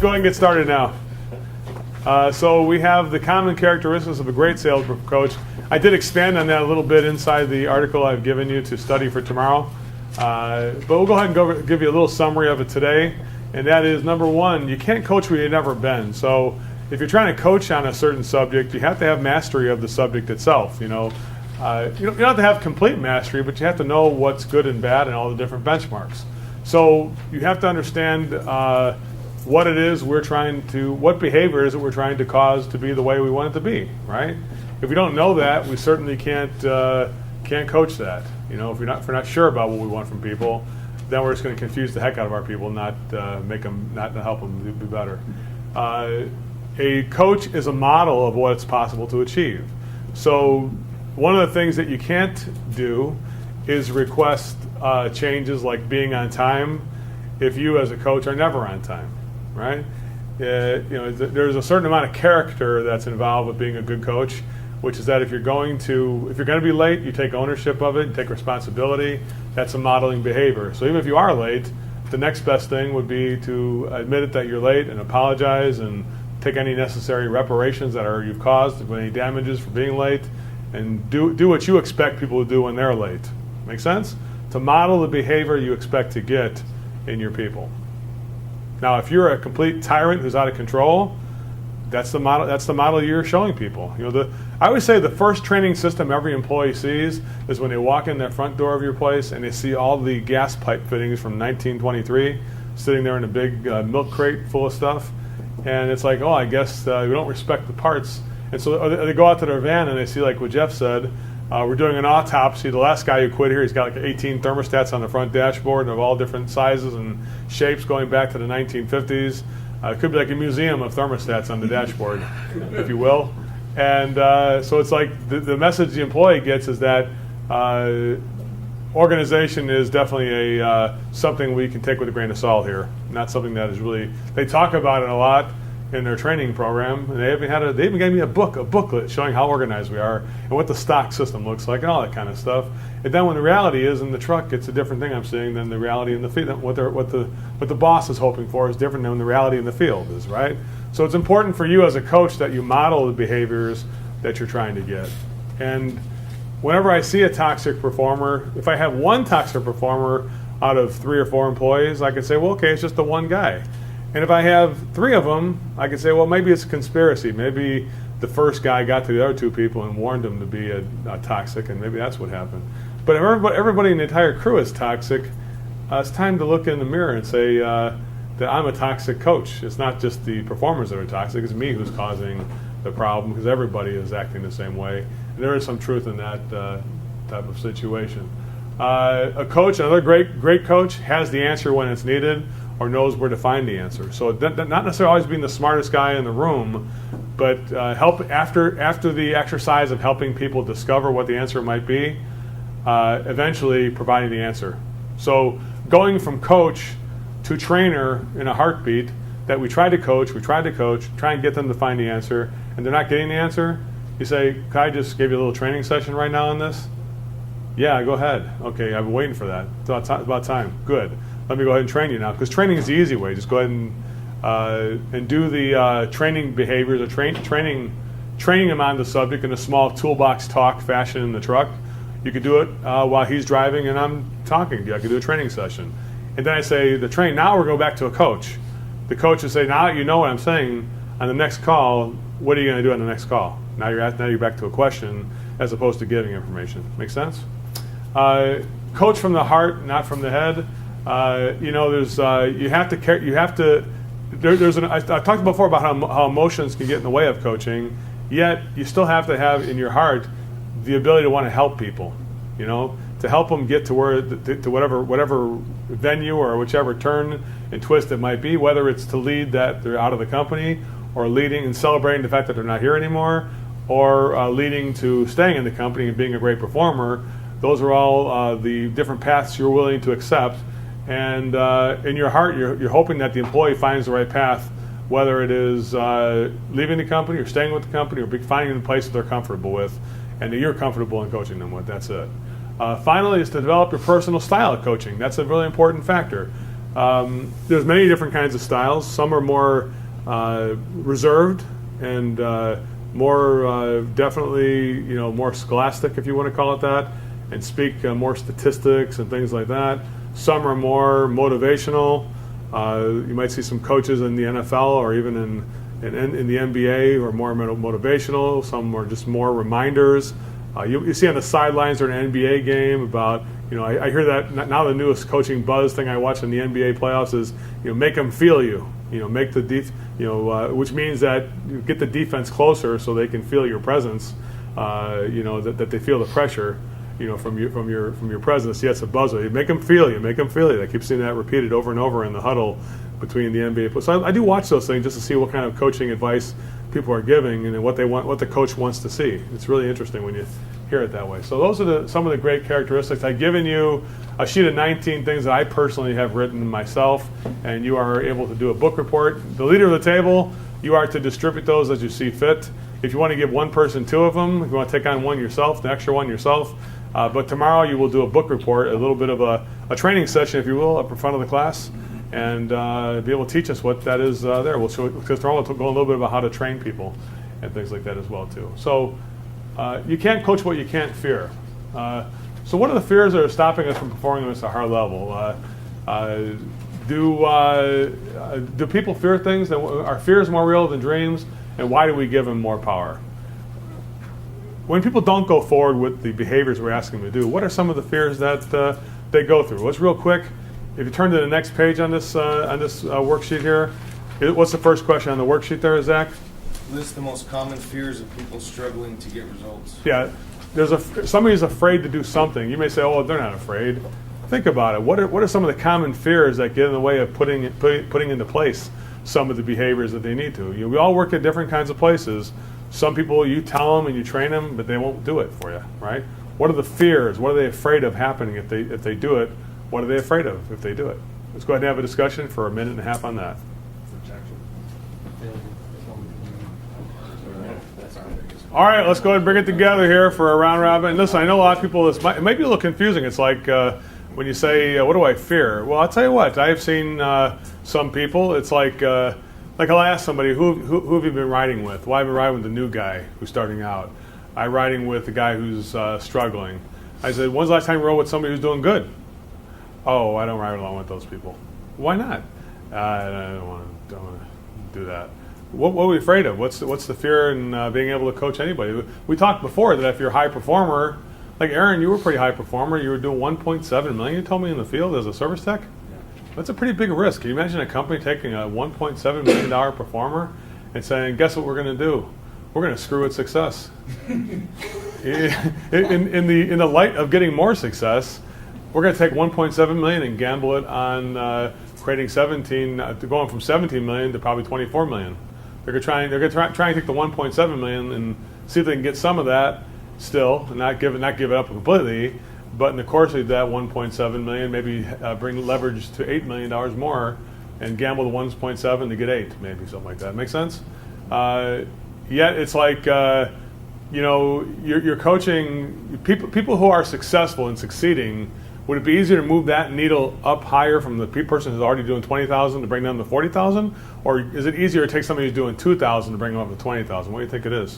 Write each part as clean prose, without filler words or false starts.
go ahead and get started now. So we have the common characteristics of a great sales coach. I did expand on that a little bit inside the article I've given you to study for tomorrow. But we'll go ahead and give you a little summary of it today. And that is, number one, you can't coach where you've never been. So if you're trying to coach on a certain subject, you have to have mastery of the subject itself. You don't have to have complete mastery, but you have to know what's good and bad and all the different benchmarks. So you have to understand what it is what behavior is it we're trying to cause to be the way we want it to be, right? If we don't know that, we certainly can't coach that. If we're not sure about what we want from people, then we're just going to confuse the heck out of our people, not help them be better. A coach is a model of what's possible to achieve. So one of the things that you can't do is request changes like being on time if you as a coach are never on time, right? There's a certain amount of character that's involved with being a good coach, which is that if you're going to be late, you take ownership of it, you take responsibility. That's a modeling behavior. So even if you are late, the next best thing would be to admit it that you're late and apologize and take any necessary reparations that you've caused, any damages for being late, and do what you expect people to do when they're late. Make sense? To model the behavior you expect to get in your people. Now, if you're a complete tyrant who's out of control, that's the model you're showing people. I always say the first training system every employee sees is when they walk in that front door of your place and they see all the gas pipe fittings from 1923 sitting there in a big milk crate full of stuff, and it's like, oh, I guess we don't respect the parts. And so they go out to their van and they see, like what Jeff said, we're doing an autopsy. The last guy who quit here, he's got like 18 thermostats on the front dashboard of all different sizes and shapes going back to the 1950s. It could be like a museum of thermostats on the dashboard, if you will. And so it's like the message the employee gets is that organization is definitely something we can take with a grain of salt here. Not something that is really, they talk about it a lot in their training program, and they even gave me a booklet showing how organized we are and what the stock system looks like and all that kind of stuff. And then when the reality is in the truck, it's a different thing I'm seeing than the reality in the field. What the boss is hoping for is different than the reality in the field is, right? So it's important for you as a coach that you model the behaviors that you're trying to get. And whenever I see a toxic performer, if I have one toxic performer out of 3 or 4 employees, I could say, well, okay, it's just the one guy. And if I have 3 of them, I could say, well, maybe it's a conspiracy. Maybe the first guy got to the other 2 people and warned them to be a toxic, and maybe that's what happened. But if everybody in the entire crew is toxic, it's time to look in the mirror and say that I'm a toxic coach. It's not just the performers that are toxic. It's me who's causing the problem because everybody is acting the same way. And there is some truth in that type of situation. A coach, another great coach, has the answer when it's needed, or knows where to find the answer. So not necessarily always being the smartest guy in the room, but help after the exercise of helping people discover what the answer might be, eventually providing the answer. So going from coach to trainer in a heartbeat, that we try to coach, try and get them to find the answer, and they're not getting the answer, you say, can I just give you a little training session right now on this? Yeah, go ahead. Okay, I've been waiting for that. It's about time. Good. Let me go ahead and train you now, because training is the easy way. Just go ahead and do the training behaviors or training them on the subject in a small toolbox talk fashion in the truck. You could do it while he's driving and I'm talking. I could do a training session. And then I say, now we're going back to a coach. The coach would say, now you know what I'm saying. On the next call, what are you going to do on the next call? Now you're back to a question as opposed to giving information. Make sense? Coach from the heart, not from the head. I talked before about how emotions can get in the way of coaching, yet you still have to have in your heart the ability to want to help people, to help them get to whatever venue or whichever turn and twist it might be, whether it's to lead that they're out of the company, or leading and celebrating the fact that they're not here anymore, or leading to staying in the company and being a great performer. Those are all the different paths you're willing to accept. And in your heart, you're hoping that the employee finds the right path, whether it is leaving the company or staying with the company or finding a place that they're comfortable with and that you're comfortable in coaching them with. That's it. Finally, is to develop your personal style of coaching. That's a really important factor. There's many different kinds of styles. Some are more reserved and more definitely, more scholastic, if you want to call it that, and speak more statistics and things like that. Some are more motivational. You might see some coaches in the NFL or even in the NBA who are more motivational. Some are just more reminders. You see on the sidelines during an NBA game about, I hear that now the newest coaching buzz thing I watch in the NBA playoffs is, make them feel you. Make the which means that you get the defense closer so they can feel your presence. That they feel the pressure. From your presence. Yes, a buzzer. You make them feel you. Make them feel you. I keep seeing that repeated over and over in the huddle between the NBA players. So I do watch those things just to see what kind of coaching advice people are giving and what they want, what the coach wants to see. It's really interesting when you hear it that way. So those are some of the great characteristics. I've given you a sheet of 19 things that I personally have written myself, and you are able to do a book report. The leader of the table, you are to distribute those as you see fit. If you want to give one person 2 of them, if you want to take on one yourself, the extra one yourself. But tomorrow you will do a book report, a little bit of a training session, if you will, up in front of the class, and be able to teach us what that is there. We'll show, because tomorrow we'll go a little bit about how to train people and things like that as well too. So you can't coach what you can't fear. So what are the fears that are stopping us from performing at a higher level? Do people fear things? Are fears more real than dreams? And why do we give them more power? When people don't go forward with the behaviors we're asking them to do, what are some of the fears that they go through? Let's real quick, if you turn to the next page on this worksheet here, what's the first question on the worksheet there, Zach? List the most common fears of people struggling to get results. Yeah, somebody's afraid to do something. You may say, oh, they're not afraid. Think about it. What are some of the common fears that get in the way of putting into place some of the behaviors that they need to? We all work at different kinds of places. Some people, you tell them and you train them, but they won't do it for you, right? What are the fears? What are they afraid of happening if they do it? What are they afraid of if they do it? Let's go ahead and have a discussion for a minute and a half on that. All right, let's go ahead and bring it together here for a round robin. And listen, I know a lot of people, it might be a little confusing. It's like when you say, what do I fear? Well, I'll tell you what, I've seen some people, it's like I'll ask somebody, who have you been riding with? Well, I've been riding with the new guy who's starting out. I'm riding with the guy who's struggling. I said, when's the last time you rode with somebody who's doing good? Oh, I don't ride along with those people. Why not? I don't want to do that. What are we afraid of? What's the fear in being able to coach anybody? We talked before that if you're a high performer, like Aaron, you were a pretty high performer. You were doing 1.7 million, you told me, in the field as a service tech. That's a pretty big risk. Can you imagine a company taking a $1.7 million performer and saying, guess what we're going to do? We're going to screw its success. in the light of getting more success, we're going to take 1.7 million and gamble it on creating going from 17 million to probably 24 million. They're going to try and take the 1.7 million and see if they can get some of that still and not give it up completely. But in the course of that 1.7 million, maybe bring leverage to $8 million more and gamble the 1.7 to get 8, maybe something like that. Make sense? Yet it's like, you're coaching people who are successful and succeeding. Would it be easier to move that needle up higher from the person who's already doing 20,000 to bring them to 40,000? Or is it easier to take somebody who's doing 2,000 to bring them up to 20,000? What do you think it is?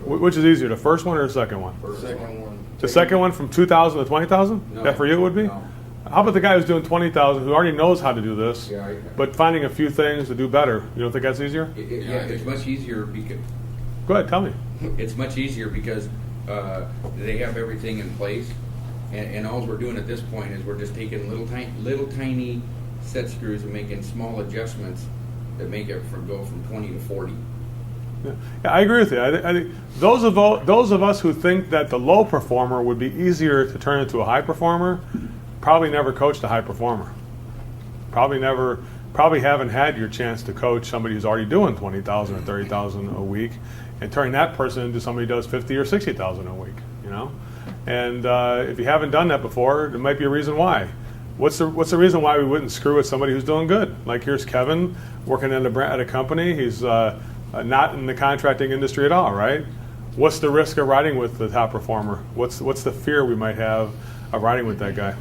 Which is easier, the first one or the second one? Second one. The second one from 2,000 to 20,000? No. That for you would be? No. How about the guy who's doing 20,000 who already knows how to do this, but finding a few things to do better? You don't think that's easier? It's much easier because. Go ahead, tell me. It's much easier because they have everything in place, and all we're doing at this point is we're just taking little tiny set screws and making small adjustments that make it go from 20 to 40. Yeah, I agree with you. I think those of us who think that the low performer would be easier to turn into a high performer probably never coached a high performer. Probably haven't had your chance to coach somebody who's already doing 20,000 or 30,000 a week and turning that person into somebody who does 50 or 60,000 a week. And if you haven't done that before, there might be a reason why. What's the reason why we wouldn't screw with somebody who's doing good? Like here's Kevin working at a company. He's not in the contracting industry at all, right? What's the risk of riding with the top performer? What's the fear we might have of riding with that guy?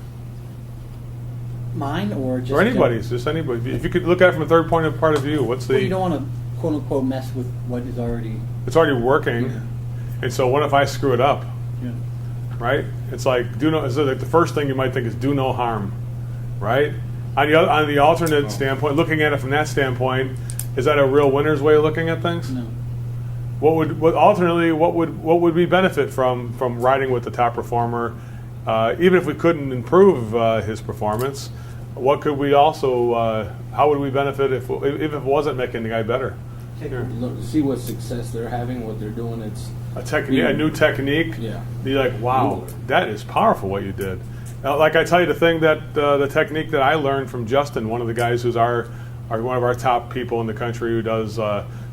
mine or just or anybody's, just anybody. If you could look at it from a third point of part of view, what's Well, the? you don't want to quote unquote mess with what is already. It's already working, Yeah. and so what if I screw it up? Yeah. Right? It's like so like the first thing you might think is do no harm, right? On the alternate standpoint, looking at it from that standpoint, is that a real winner's way of looking at things? No. What would we benefit from riding with the top performer? Even if we couldn't improve his performance, what could we also? How would we benefit if it wasn't making the guy better? Here. Look, see what success they're having, what they're doing. It's A technique, a new technique. Yeah. Be like, wow, that is powerful what you did. Like I tell you, the technique that I learned from Justin, one of the guys who's one of our top people in the country, who does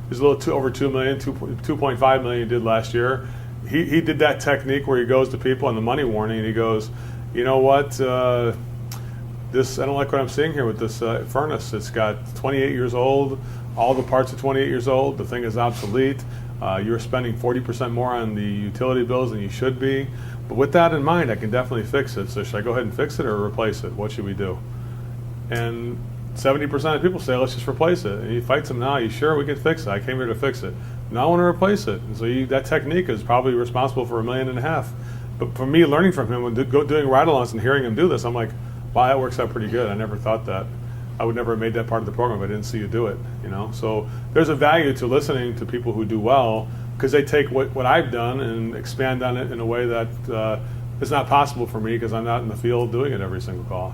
he's a little over 2 million, 2.5 million did last year. He did that technique where he goes to people on the money warning and he goes, you know what, this I don't like what I'm seeing here with this furnace. It's got 28 years old. All the parts are 28 years old. The thing is obsolete. You're spending 40% more on the utility bills than you should be. But with that in mind, I can definitely fix it. So should I go ahead and fix it or replace it? What should we do? And 70% of people say, let's just replace it. And he fights them now. You sure we can fix it? I came here to fix it. Now I want to replace it. And so that technique is probably responsible for $1.5 million. But for me, learning from him and doing ride-alongs and hearing him do this, I'm like, wow, that works out pretty good. I never thought that. I would never have made that part of the program if I didn't see you do it. So there's a value to listening to people who do well, because they take what I've done and expand on it in a way that is not possible for me because I'm not in the field doing it every single call.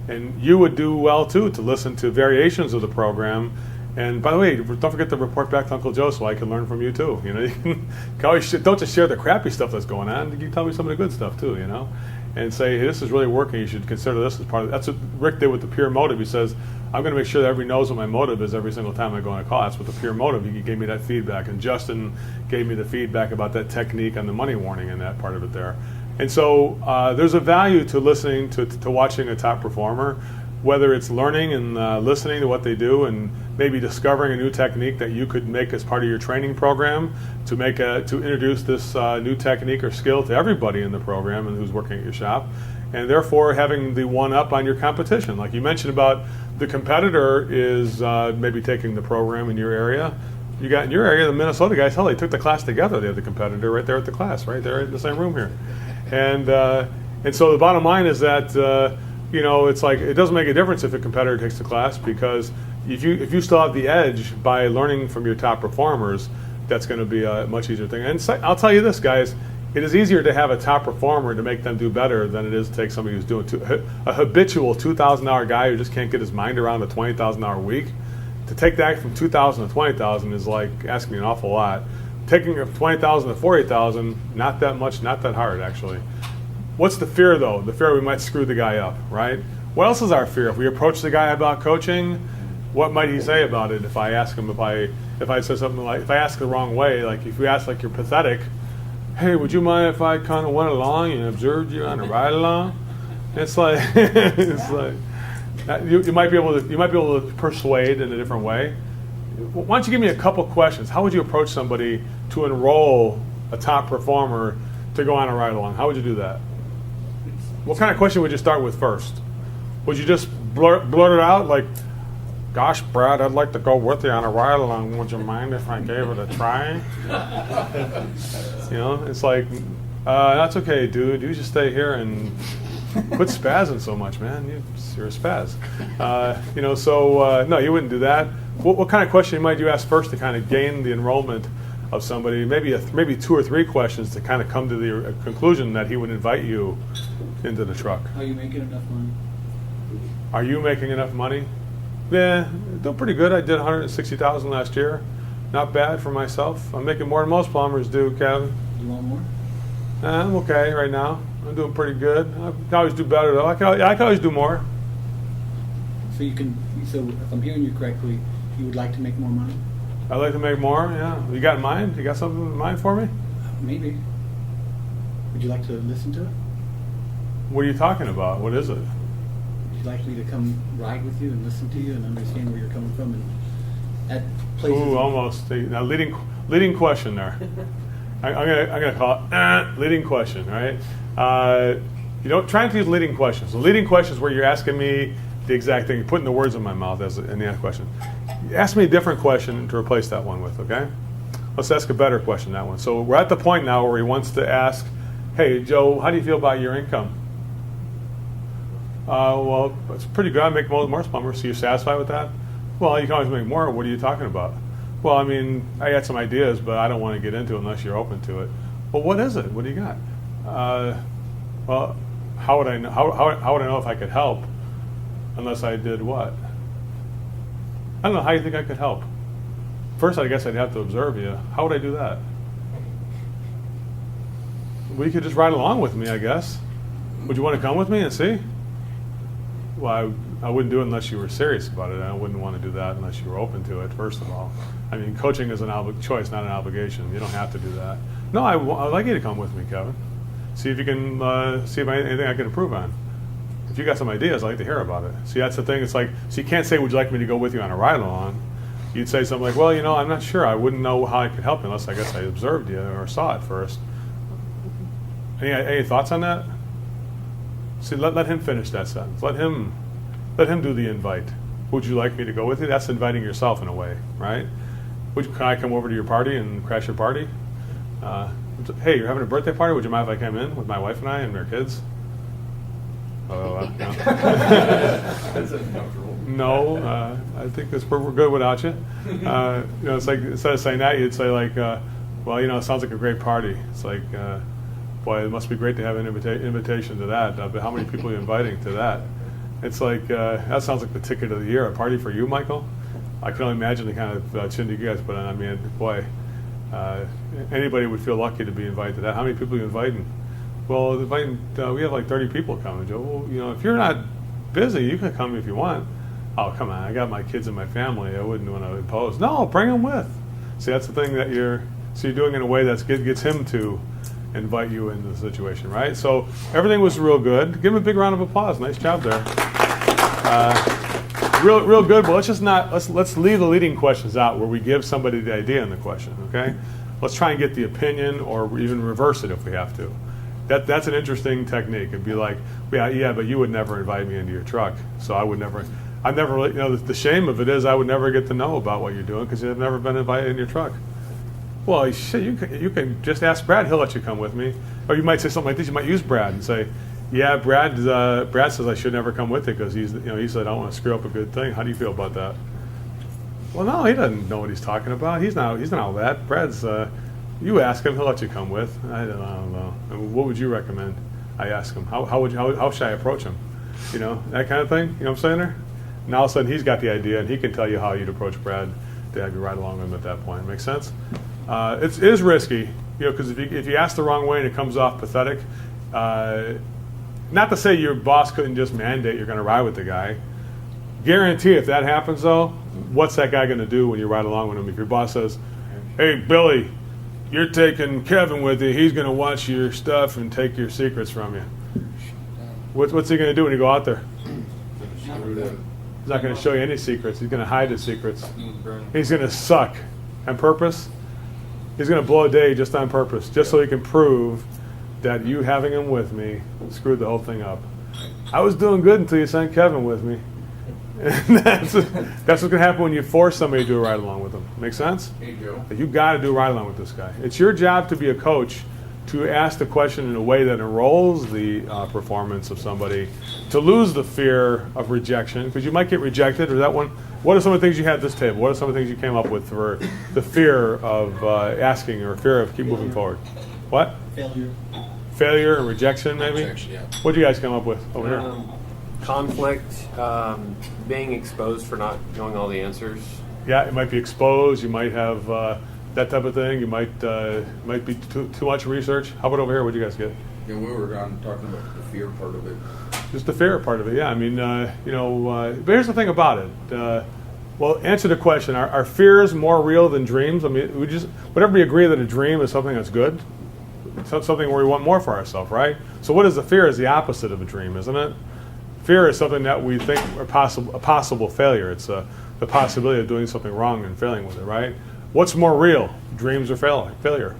And you would do well too to listen to variations of the program. And by the way, don't forget to report back to Uncle Joe so I can learn from you too. You can always don't just share the crappy stuff that's going on. You can tell me some of the good stuff too. And say, hey, this is really working. You should consider this as part of it. That's what Rick did with the peer motive. He says, I'm going to make sure that everybody knows what my motive is every single time I go on a call. That's what the peer motive. He gave me that feedback. And Justin gave me the feedback about that technique on the money warning and that part of it there. And so there's a value to listening to watching a top performer, whether it's learning and listening to what they do and maybe discovering a new technique that you could make as part of your training program to introduce this new technique or skill to everybody in the program and who's working at your shop, and therefore having the one up on your competition. Like you mentioned about the competitor is maybe taking the program in your area. You got in your area, the Minnesota guys, hell, they took the class together. They have the competitor right there at the class, right there in the same room here. And so the bottom line is that it's like it doesn't make a difference if a competitor takes the class, because if you still have the edge by learning from your top performers, that's going to be a much easier thing. And I'll tell you this, guys, it is easier to have a top performer to make them do better than it is to take somebody who's doing a habitual $2,000 guy who just can't get his mind around a $20,000 week. To take that from $2,000 to $20,000 is like asking me an awful lot. Taking $20,000 to $40,000, not that much, not that hard actually. What's the fear though? The fear we might screw the guy up, right? What else is our fear? If we approach the guy about coaching, what might he say about it if I ask him, if I say something like, if I ask the wrong way, like if you ask like you're pathetic, hey, would you mind if I kind of went along and observed you on a ride along? It's like, you might be able to persuade in a different way. Why don't you give me a couple questions? How would you approach somebody to enroll a top performer to go on a ride along? How would you do that? What kind of question would you start with first? Would you just blurt it out like, gosh, Brad, I'd like to go with you on a ride along. Would you mind if I gave it a try? It's like, that's okay, dude. You just stay here and quit spazzing so much, man. You're a spaz. No, you wouldn't do that. What kind of question might you ask first to kind of gain the enrollment of somebody? Maybe 2 or 3 questions to kind of come to the conclusion that he would invite you into the truck. Are you making enough money? Are you making enough money? Yeah, doing pretty good. I did $160,000 last year. Not bad for myself. I'm making more than most plumbers do, Kevin. You want more? I'm okay right now. I'm doing pretty good. I can always do better though. I can always do more. So if I'm hearing you correctly, you would like to make more money? I'd like to make more, yeah. You got in mind? You got something in mind for me? Maybe. Would you like to listen to it? What are you talking about? What is it? Would you like me to come ride with you and listen to you and understand where you're coming from and at places? Ooh, almost. Now, leading question there. I'm gonna call it leading question, right? You don't try to use leading questions. The leading questions where you're asking me the exact thing, you're putting the words in my mouth in the question. Ask me a different question to replace that one with, okay? Let's ask a better question than that one. So we're at the point now where he wants to ask, hey, Joe, how do you feel about your income? Well, it's pretty good. I make more plumber. So you're satisfied with that? Well, you can always make more. What are you talking about? Well, I mean, I got some ideas, but I don't want to get into it unless you're open to it. Well, what is it? What do you got? Well, how would I know? How would I know if I could help unless I did what? I don't know. How do you think I could help? First, I guess I'd have to observe you. How would I do that? Well, you could just ride along with me, I guess. Would you want to come with me and see? Well, I wouldn't do it unless you were serious about it. I wouldn't want to do that unless you were open to it, first of all. I mean, coaching is an choice, not an obligation. You don't have to do that. No, I'd like you to come with me, Kevin. See if you can see if anything I can improve on. If you got some ideas, I'd like to hear about it. See, that's the thing. It's like, so you can't say, would you like me to go with you on a ride along? You'd say something like, well, I'm not sure. I wouldn't know how I could help you unless I guess I observed you or saw it first. Any thoughts on that? See, let him finish that sentence. Let him do the invite. Would you like me to go with you? That's inviting yourself in a way, right? Can I come over to your party and crash your party? Hey, you're having a birthday party? Would you mind if I came in with my wife and I and our kids? No. That's uncomfortable. No, I think we're good without you. It's like instead of saying that, you'd say like, well, it sounds like a great party. It's like, boy, it must be great to have an invitation to that. But how many people are you inviting to that? It's like, that sounds like the ticket of the year. A party for you, Michael? I can only imagine the kind of shindig you guys put on. I mean, boy, anybody would feel lucky to be invited to that. How many people are you inviting? Well, we have like 30 people coming, Joe. Well, if you're not busy, you can come if you want. Oh, come on, I got my kids and my family. I wouldn't want to impose. No, bring them with. See, that's the thing that you're doing in a way that gets him to invite you into the situation, right? So everything was real good. Give him a big round of applause. Nice job there. Real good, but let's leave the leading questions out where we give somebody the idea in the question, okay? Let's try and get the opinion or even reverse it if we have to. That's an interesting technique. It'd be like, yeah, but you would never invite me into your truck, so I'd never really, the shame of it is I would never get to know about what you're doing because you've never been invited in your truck. Well, shit, you can just ask Brad. He'll let you come with me. Or you might say something like this. You might use Brad and say, yeah, Brad says I should never come with you because he said I don't want to screw up a good thing. How do you feel about that? Well, no, he doesn't know what he's talking about. He's not all that. Brad's, you ask him, he'll let you come with. I don't know. I mean, what would you recommend? I ask him. How should I approach him? That kind of thing. You know what I'm saying there? And all of a sudden he's got the idea and he can tell you how you'd approach Brad to have you ride along with him at that point. Make sense? It is risky, because if you ask the wrong way and it comes off pathetic, not to say your boss couldn't just mandate you're going to ride with the guy. Guarantee if that happens though, what's that guy going to do when you ride along with him? If your boss says, hey, Billy, you're taking Kevin with you, he's going to watch your stuff and take your secrets from you. What's he going to do when you go out there? He's not going to show you any secrets. He's going to hide his secrets. He's going to suck on purpose. He's going to blow a day just on purpose, just so he can prove that you having him with me screwed the whole thing up. I was doing good until you sent Kevin with me. And that's what's going to happen when you force somebody to do a ride along with them. Make sense? Hey, Joe. You got to do a ride along with this guy. It's your job to be a coach to ask the question in a way that enrolls the performance of somebody, to lose the fear of rejection, because you might get rejected, or that one. What are some of the things you had at this table? What are some of the things you came up with for the fear of asking or fear of keep moving forward? What? Failure and rejection, maybe? Rejection, yeah. What did you guys come up with over here? Conflict, being exposed for not knowing all the answers. Yeah, it might be exposed. You might have that type of thing. You might be too much research. How about over here? What did you guys get? Yeah, we were talking about the fear part of it. Just the fear part of it, yeah. I mean, but here's the thing about it. Well, answer the question: Are fears more real than dreams? I mean, would everybody agree that a dream is something that's good, something where we want more for ourselves, right? So, what is the fear? Is the opposite of a dream, isn't it? Fear is something that we think a possible failure. It's the possibility of doing something wrong and failing with it, right? What's more real, dreams or failure?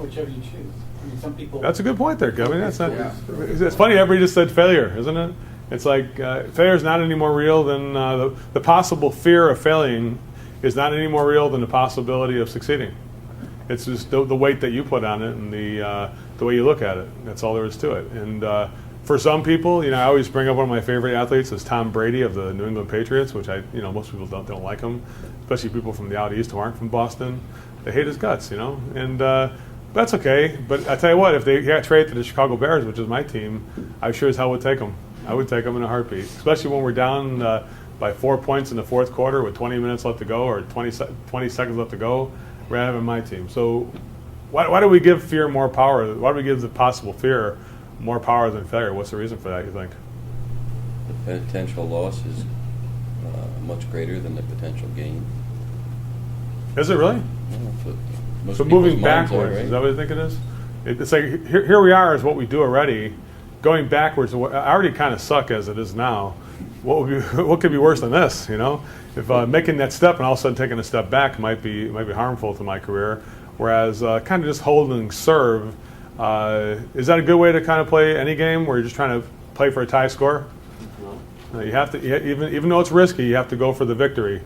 Whichever you choose. I mean, some people. That's a good point there, Kevin. That's not. Yeah. It's funny. Everybody just said failure, isn't it? It's like failure is not any more real than the possible fear of failing is not any more real than the possibility of succeeding. It's just the weight that you put on it and the way you look at it. That's all there is to it. And for some people, I always bring up one of my favorite athletes is Tom Brady of the New England Patriots, which most people don't like him, especially people from the out east who aren't from Boston. They hate his guts, and that's okay. But I tell you what, if they got traded to the Chicago Bears, which is my team, I sure as hell would take them. I would take them in a heartbeat, especially when we're down by 4 points in the fourth quarter with 20 minutes left to go or 20 seconds left to go. We're having my team. So why do we give fear more power? Why do we give the possible fear more power than failure? What's the reason for that, you think? The potential loss is much greater than the potential gain. Is it really? Most So people's moving minds backwards, are, right? is that what you think it is? It's like here we are is what we do already. Going backwards, I already kind of suck as it is now. What could be worse than this? If making that step and all of a sudden taking a step back might be harmful to my career. Whereas kind of just holding serve, is that a good way to kind of play any game where you're just trying to play for a tie score? You have to, even though it's risky, you have to go for the victory.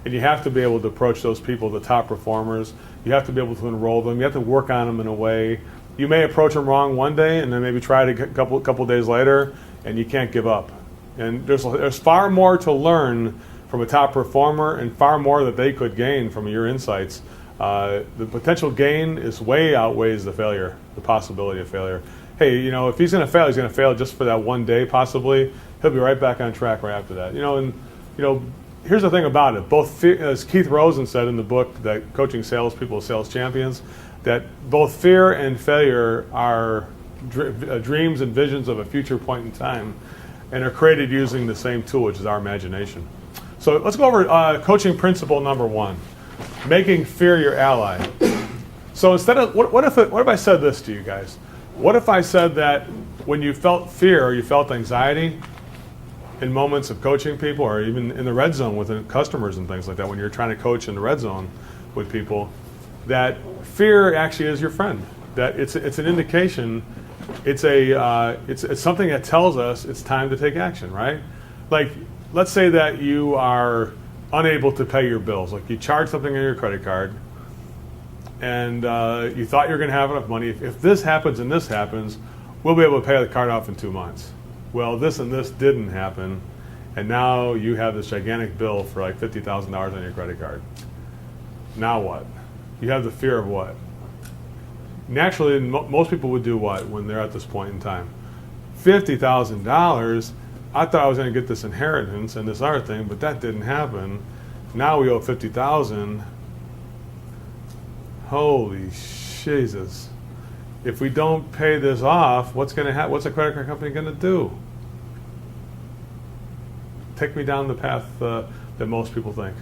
And you have to be able to approach those people, the top performers. You have to be able to enroll them. You have to work on them in a way. You may approach them wrong one day and then maybe try it a couple days later, and you can't give up. And there's far more to learn from a top performer and far more that they could gain from your insights. The potential gain way outweighs the failure, the possibility of failure. Hey, if he's going to fail just for that one day possibly. He'll be right back on track right after that. Here's the thing about it. As Keith Rosen said in the book, that Coaching Salespeople, Sales Champions, that both fear and failure are dreams and visions of a future point in time and are created using the same tool, which is our imagination. So let's go over coaching principle number 1, making fear your ally. So instead of, what if I said this to you guys? What if I said that when you felt fear or you felt anxiety in moments of coaching people or even in the red zone with customers and things like that, when you're trying to coach in the red zone with people, that fear actually is your friend. That it's an indication. It's something that tells us it's time to take action, right? Like, let's say that you are unable to pay your bills. Like you charge something on your credit card, and you thought you were going to have enough money. If this happens and this happens, we'll be able to pay the card off in 2 months. Well, this and this didn't happen, and now you have this gigantic bill for like $50,000 on your credit card. Now what? You have the fear of what? Naturally, most people would do what when they're at this point in time? $50,000. I thought I was going to get this inheritance and this other thing, but that didn't happen. Now we owe $50,000. Holy Jesus! If we don't pay this off, what's going to happen? What's a credit card company going to do? Take me down the path that most people think.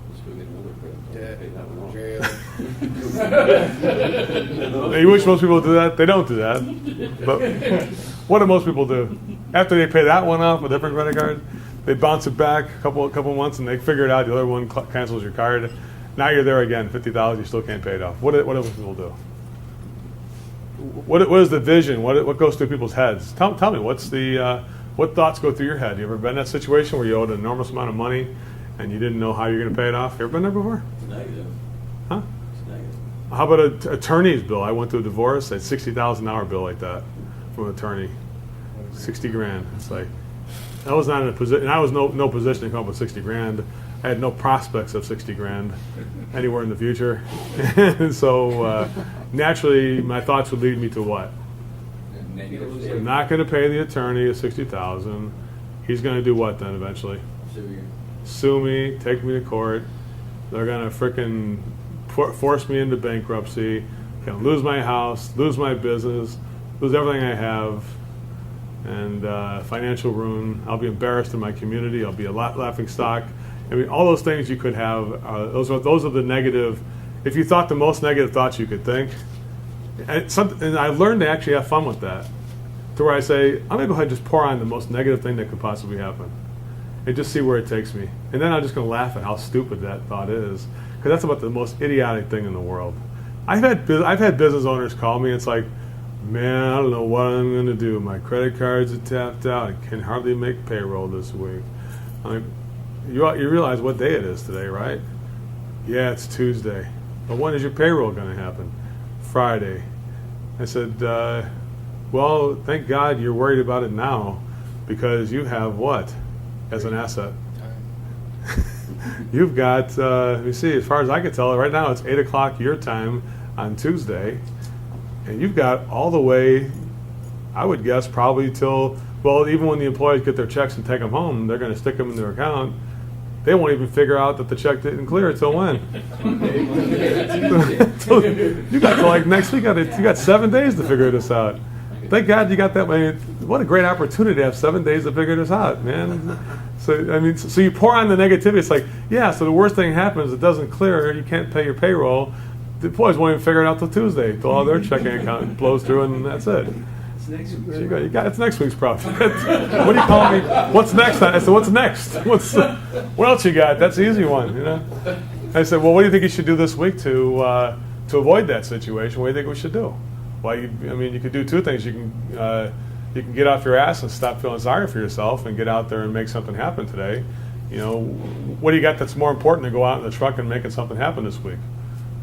Let's go get another credit card. Debt, Pay that one off. jail. You wish most people would do that. They don't do that. But what do most people do? After they pay that one off with a different credit card, they bounce it back a couple months, and they figure it out. The other one cancels your card. Now you're there again, $50,000. You still can't pay it off. What do most people do? What is the vision? What goes through people's heads? Tell me. What thoughts go through your head? You ever been in that situation where you owed an enormous amount of money and you didn't know how you're going to pay it off? You ever been there before? It's negative. Huh? It's negative. How about an attorney's bill? I went through a divorce. I had $60,000 bill like that from an attorney. $60,000. It's like I was not in a position, and I was no position to come up with $60,000. I had no prospects of $60,000 anywhere in the future, and so naturally, my thoughts would lead me to what? Negative. I'm not going to pay the attorney $60,000. He's going to do what then eventually? Sue me, take me to court. They're going to frickin' force me into bankruptcy. Gonna lose my house, lose my business, lose everything I have, and financial ruin. I'll be embarrassed in my community. I'll be a laughing stock. I mean, all those things you could have. Those are the negative. If you thought the most negative thoughts you could think, and I learned to actually have fun with that, to where I say, I'm gonna go ahead and just pour on the most negative thing that could possibly happen, and just see where it takes me. And then I'm just gonna laugh at how stupid that thought is, because that's about the most idiotic thing in the world. I've had business owners call me. It's like, man, I don't know what I'm going to do. My credit cards are tapped out. I can hardly make payroll this week. I'm like, you realize what day it is today, right? Yeah, it's Tuesday. But when is your payroll going to happen? Friday. I said, well, thank God you're worried about it now, because you have what as an asset? You've got, let me see, as far as I can tell, right now it's 8 o'clock your time on Tuesday, and you've got all the way, I would guess, probably till, well, even when the employees get their checks and take them home, they're going to stick them in their account. They won't even figure out that the check didn't clear until when? You got till like next week. You got 7 days to figure this out. Thank God you got that. I mean, what a great opportunity to have 7 days to figure this out, man. So I mean, so you pour on the negativity. It's like, yeah. So the worst thing happens, it doesn't clear. You can't pay your payroll. The employees won't even figure it out till Tuesday, till all their checking account blows through, and that's it. So you got it's next week's problem. What do you call me? What's next? I said, what's next? What else you got? That's the easy one, you know. I said, well, what do you think you should do this week to avoid that situation? What do you think we should do? Well, you could do two things. You can get off your ass and stop feeling sorry for yourself and get out there and make something happen today. You know, what do you got that's more important to go out in the truck and making something happen this week?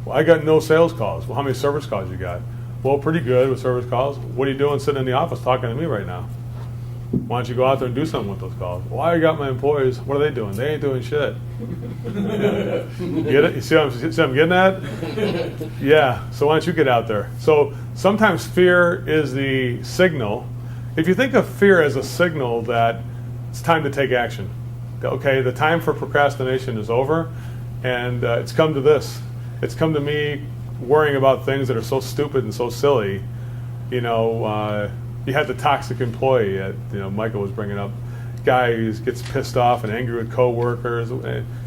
Well, I got no sales calls. Well, how many service calls you got? Well, pretty good with service calls. What are you doing sitting in the office talking to me right now? Why don't you go out there and do something with those calls? Well, I got my employees. What are they doing? They ain't doing shit. Get it? You see what I'm getting at? Yeah. So why don't you get out there? So sometimes fear is the signal. If you think of fear as a signal that it's time to take action. Okay, the time for procrastination is over, and it's come to this. It's come to me worrying about things that are so stupid and so silly. You know, you had the toxic employee Michael was bringing up. Guy who gets pissed off and angry with coworkers,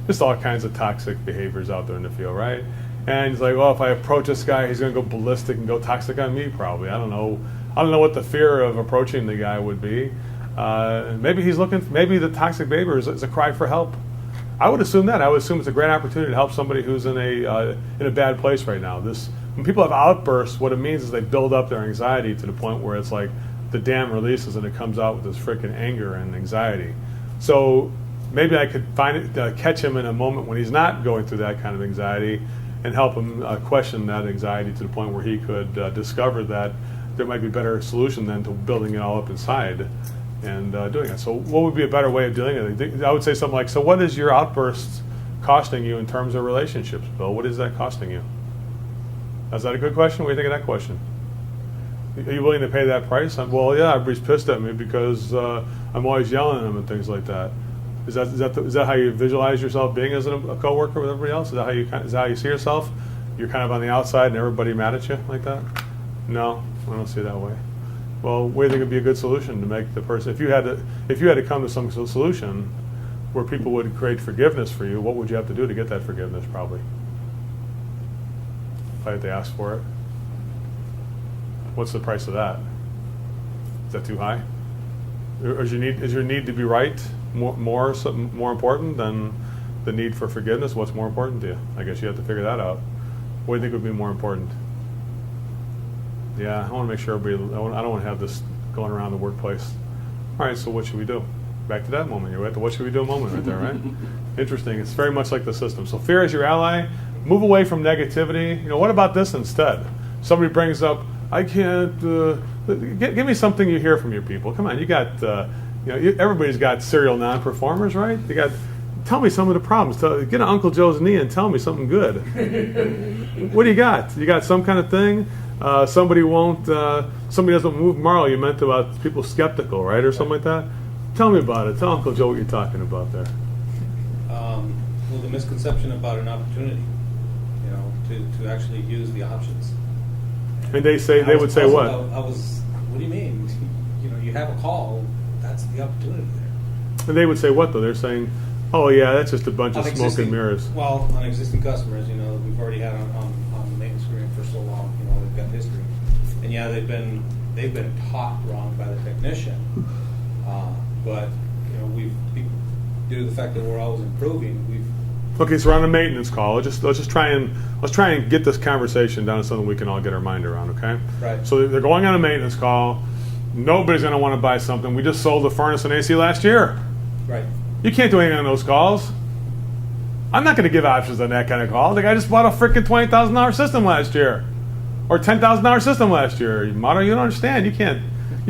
just all kinds of toxic behaviors out there in the field, right? And he's like, well, if I approach this guy, he's going to go ballistic and go toxic on me probably. I don't know what the fear of approaching the guy would be. Maybe the toxic behavior is a cry for help. I would assume that. I would assume it's a great opportunity to help somebody who's in a bad place right now. When people have outbursts, what it means is they build up their anxiety to the point where it's like the dam releases and it comes out with this freaking anger and anxiety. So maybe I could catch him in a moment when he's not going through that kind of anxiety and help him question that anxiety to the point where he could discover that there might be a better solution than to building it all up inside and doing it. So what would be a better way of doing it? I would say something like, so what is your outburst costing you in terms of relationships, Bill? What is that costing you? Is that a good question? What do you think of that question? Are you willing to pay that price? Well, yeah, everybody's pissed at me because I'm always yelling at them and things like that. Is that how you visualize yourself being as a coworker with everybody else? Is that how you see yourself? You're kind of on the outside and everybody mad at you like that? No, I don't see it that way. Well, what do you think would be a good solution to make the person, if you had to come to some solution where people would create forgiveness for you, what would you have to do to get that forgiveness probably? If I had to ask for it. What's the price of that? Is that too high? Or is your need to be right more important than the need for forgiveness? What's more important to you? I guess you have to figure that out. What do you think would be more important? Yeah, I want to make sure everybody, I don't want to have this going around the workplace. All right, so what should we do? Back to that moment. You're at the what should we do moment right there, right? Interesting. It's very much like the system. So fear is your ally. Move away from negativity. What about this instead? Somebody brings up, I can't, give me something you hear from your people. Come on, you got, everybody's got serial non-performers, right? Tell me some of the problems. Get on Uncle Joe's knee and tell me something good. What do you got? You got some kind of thing? Somebody doesn't move tomorrow. You meant about people skeptical, right? Or something like that? Tell me about it. Tell Uncle Joe what you're talking about there. Well, the misconception about an opportunity, to actually use the options. And they would say what? What do you mean? You have a call, that's the opportunity there. And they would say what though? They're saying, oh yeah, that's just a bunch of smoke and mirrors. Well, on existing customers, we've already had on the maintenance agreement for so long, they've got history. And yeah, they've been taught wrong by the technician. But, due to the fact that we're always improving, we've Okay, so we're on a maintenance call. Let's just try and get this conversation down to something we can all get our mind around. Okay. Right. So they're going on a maintenance call. Nobody's going to want to buy something. We just sold the furnace and AC last year. Right. You can't do anything on those calls. I'm not going to give options on that kind of call. The guy just bought a freaking $20,000 system last year, or $10,000 system last year. Mato, you don't understand. You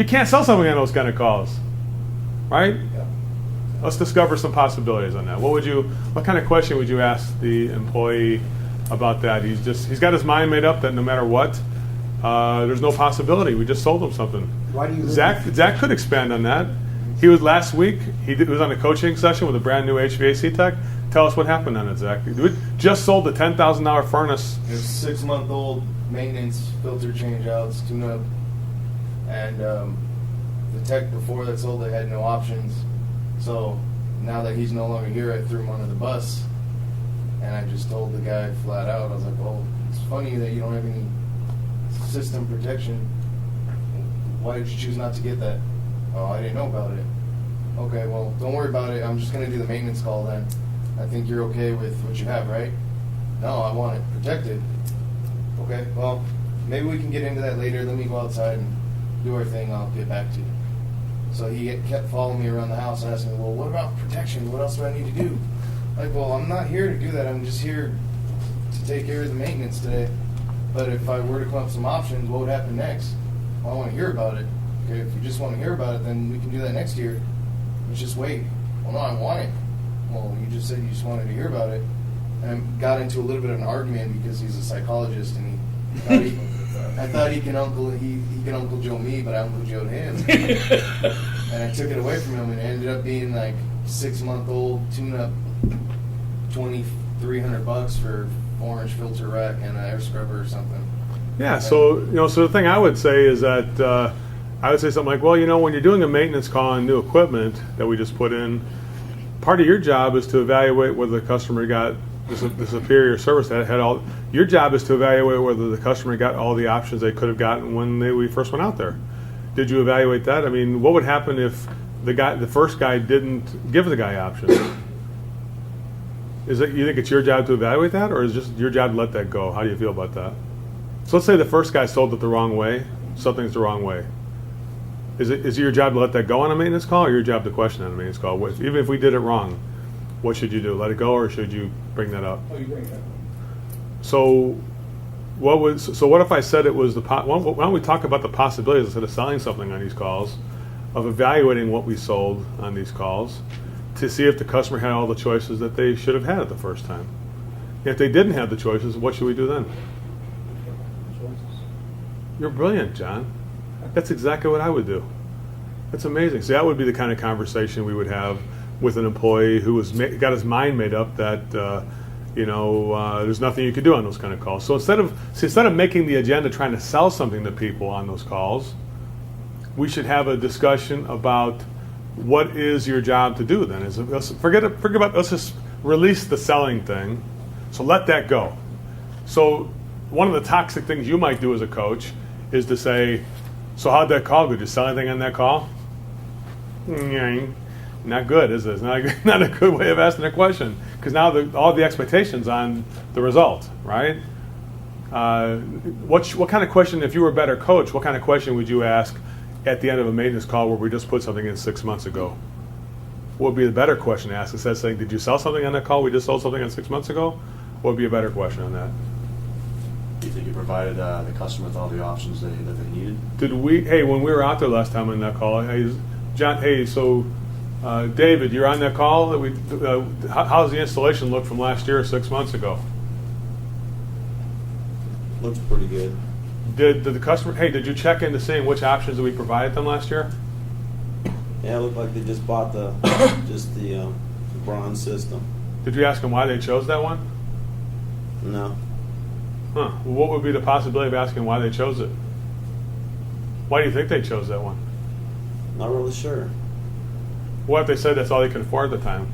can't sell something on those kind of calls, right? Yeah. Let's discover some possibilities on that. What kind of question would you ask the employee about that? He's got his mind made up that no matter what, there's no possibility. We just sold him something. Why do you Zach could expand on that. He was last week. He was on a coaching session with a brand new HVAC tech. Tell us what happened on it, Zach. We just sold the $10,000 furnace. It was 6-month-old maintenance, filter change outs, tune up, and the tech before that sold it had no options. So now that he's no longer here, I threw him under the bus, and I just told the guy flat out, I was like, well, it's funny that you don't have any system protection. Why did you choose not to get that? Oh, I didn't know about it. Okay, well, don't worry about it. I'm just going to do the maintenance call then. I think you're okay with what you have, right? No, I want it protected. Okay, well, maybe we can get into that later. Let me go outside and do our thing. I'll get back to you. So he kept following me around the house and asking me, well, what about protection? What else do I need to do? Like, well, I'm not here to do that. I'm just here to take care of the maintenance today. But if I were to come up with some options, what would happen next? Well, I want to hear about it. Okay, if you just want to hear about it, then we can do that next year. Let's just wait. Well, no, I want it. Well, you just said you just wanted to hear about it. And I got into a little bit of an argument because he's a psychologist and I thought he can Uncle Joe me, but I Uncle Joe'd him. And I took it away from him, and it ended up being like 6-month-old tune-up, $2,300 for 4-inch filter rack and an air scrubber or something. Yeah. So the thing I would say is that I would say something like, well, when you're doing a maintenance call on new equipment that we just put in, part of your job is to evaluate whether the customer got the superior service that had all. Your job is to evaluate whether the customer got all the options they could have gotten when we first went out there. Did you evaluate that? I mean, what would happen if the first guy didn't give the guy options? You think it's your job to evaluate that, or is it just your job to let that go? How do you feel about that? So let's say the first guy sold it the wrong way. Something's the wrong way. Is it your job to let that go on a maintenance call, or your job to question on a maintenance call? Even if we did it wrong, what should you do? Let it go, or should you bring that up? Oh, you bring it up. So what if I said it was why don't we talk about the possibilities instead of selling something on these calls, of evaluating what we sold on these calls to see if the customer had all the choices that they should have had at the first time. If they didn't have the choices, what should we do then? You're brilliant, John. That's exactly what I would do. That's amazing. See, that would be the kind of conversation we would have with an employee who got his mind made up that there's nothing you could do on those kind of calls. So instead of making the agenda trying to sell something to people on those calls, we should have a discussion about what is your job to do then. Let's just release the selling thing. So let that go. So one of the toxic things you might do as a coach is to say, so how'd that call go? Did you sell anything on that call? Not good, is it? It's not a good way of asking a question, because now all the expectations on the result, right? What kind of question, if you were a better coach, what kind of question would you ask at the end of a maintenance call where we just put something in 6 months ago? What would be the better question to ask? Instead of saying, did you sell something on that call? We just sold something in 6 months ago? What would be a better question on that? Do you think you provided the customer with all the options that they needed? When we were out there last time on that call, John, David, you're on that call. How's the installation look from last year or 6 months ago? Looks pretty good. Did the customer, did you check into seeing which options that we provided them last year? Yeah, it looked like they just bought the bronze system. Did you ask them why they chose that one? No. Huh. Well, what would be the possibility of asking why they chose it? Why do you think they chose that one? Not really sure. What if they said that's all they could afford at the time?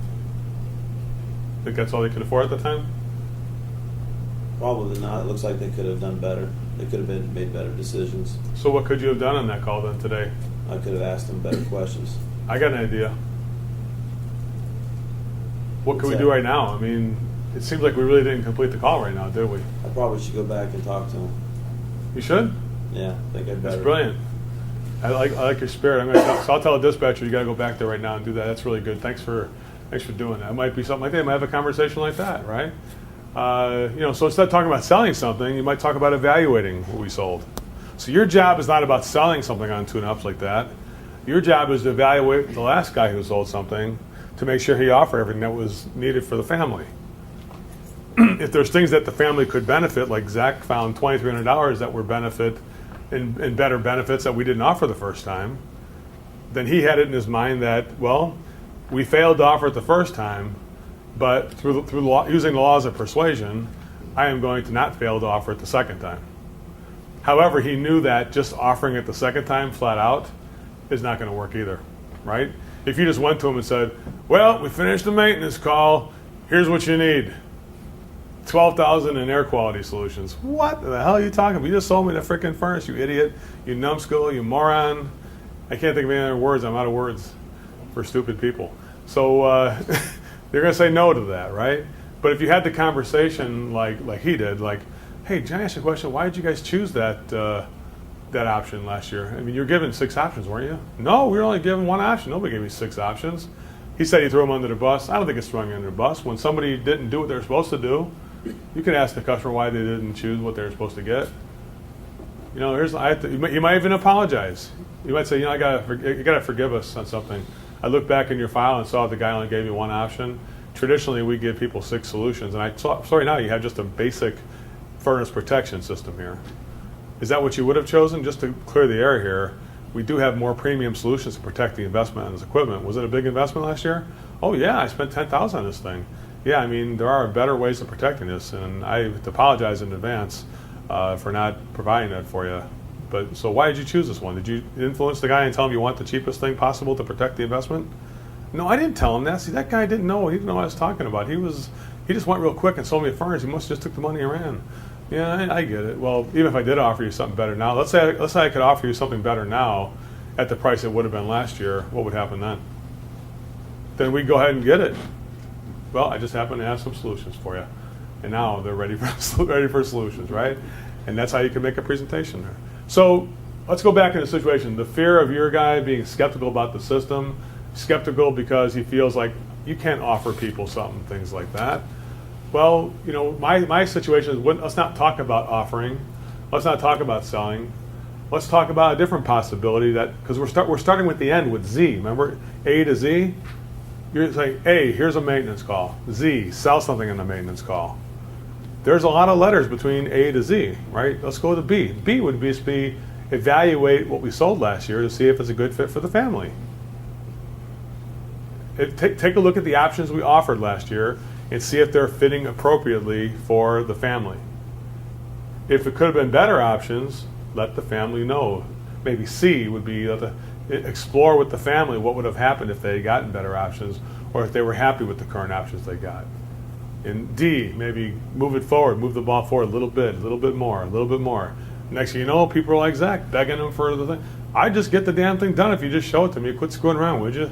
Think that's all they could afford at the time? Probably not. It looks like they could have done better. They could have made better decisions. So what could you have done on that call then today? I could have asked them better questions. I got an idea. What can we do right now? I mean, It seems like we really didn't complete the call right now, did we? I probably should go back and talk to him. You should? Yeah, I think I'd better. That's brilliant. I like your spirit. So I'll tell a dispatcher you got to go back there right now and do that. That's really good. Thanks for doing that. It might be something like that. You might have a conversation like that, right? So instead of talking about selling something, you might talk about evaluating what we sold. So your job is not about selling something on tune-ups like that. Your job is to evaluate the last guy who sold something to make sure he offered everything that was needed for the family. If there's things that the family could benefit, like Zach found $2,300 that were benefit and better benefits that we didn't offer the first time, then he had it in his mind that, well, we failed to offer it the first time, but through using the laws of persuasion, I am going to not fail to offer it the second time. However, he knew that just offering it the second time flat out is not going to work either, right? If you just went to him and said, well, we finished the maintenance call, here's what you need. $12,000 in air quality solutions. What the hell are you talking about? You just sold me the freaking furnace, you idiot, you numbskull, you moron. I can't think of any other words. I'm out of words for stupid people. So they're going to say no to that, right? But if you had the conversation like he did, like, hey, can I ask you a question? Why did you guys choose that option last year? I mean, you were given 6 options, weren't you? No, we were only given 1 option. Nobody gave me 6 options. He said he threw them under the bus. I don't think it's throwing you under the bus. When somebody didn't do what they were supposed to do, you can ask the customer why they didn't choose what they were supposed to get. You might even apologize. You might say, you gotta forgive us on something. I looked back in your file and saw the guy only gave you 1 option. Traditionally, we give people 6 solutions, and sorry now you have just a basic furnace protection system here. Is that what you would have chosen? Just to clear the air here, we do have more premium solutions to protect the investment on this equipment. Was it a big investment last year? Oh yeah, I spent $10,000 on this thing. Yeah, I mean, there are better ways of protecting this, and I have to apologize in advance for not providing that for you. But so why did you choose this one? Did you influence the guy and tell him you want the cheapest thing possible to protect the investment? No, I didn't tell him that. See, that guy didn't know. He didn't know what I was talking about. He just went real quick and sold me a furnace. He must have just took the money and ran. Yeah, I get it. Well, even if I did offer you something better now, let's say I could offer you something better now at the price it would have been last year, what would happen then? Then we'd go ahead and get it. Well, I just happen to have some solutions for you. And now they're ready for solutions, right? And that's how you can make a presentation there. So let's go back in the situation. The fear of your guy being skeptical about the system, skeptical because he feels like you can't offer people something, things like that. Well, my situation is, let's not talk about offering. Let's not talk about selling. Let's talk about a different possibility because we're starting with the end with Z. Remember, A to Z? You're saying, A, here's a maintenance call. Z, sell something in the maintenance call. There's a lot of letters between A to Z, right? Let's go to B. B would be evaluate what we sold last year to see if it's a good fit for the family. Take a look at the options we offered last year and see if they're fitting appropriately for the family. If it could have been better options, let the family know. Maybe C would be explore with the family what would have happened if they had gotten better options or if they were happy with the current options they got. And D, maybe move it forward, move the ball forward a little bit more. Next thing you know, people are like Zach, begging them for the thing. I just get the damn thing done if you just show it to me. Quit screwing around, would you?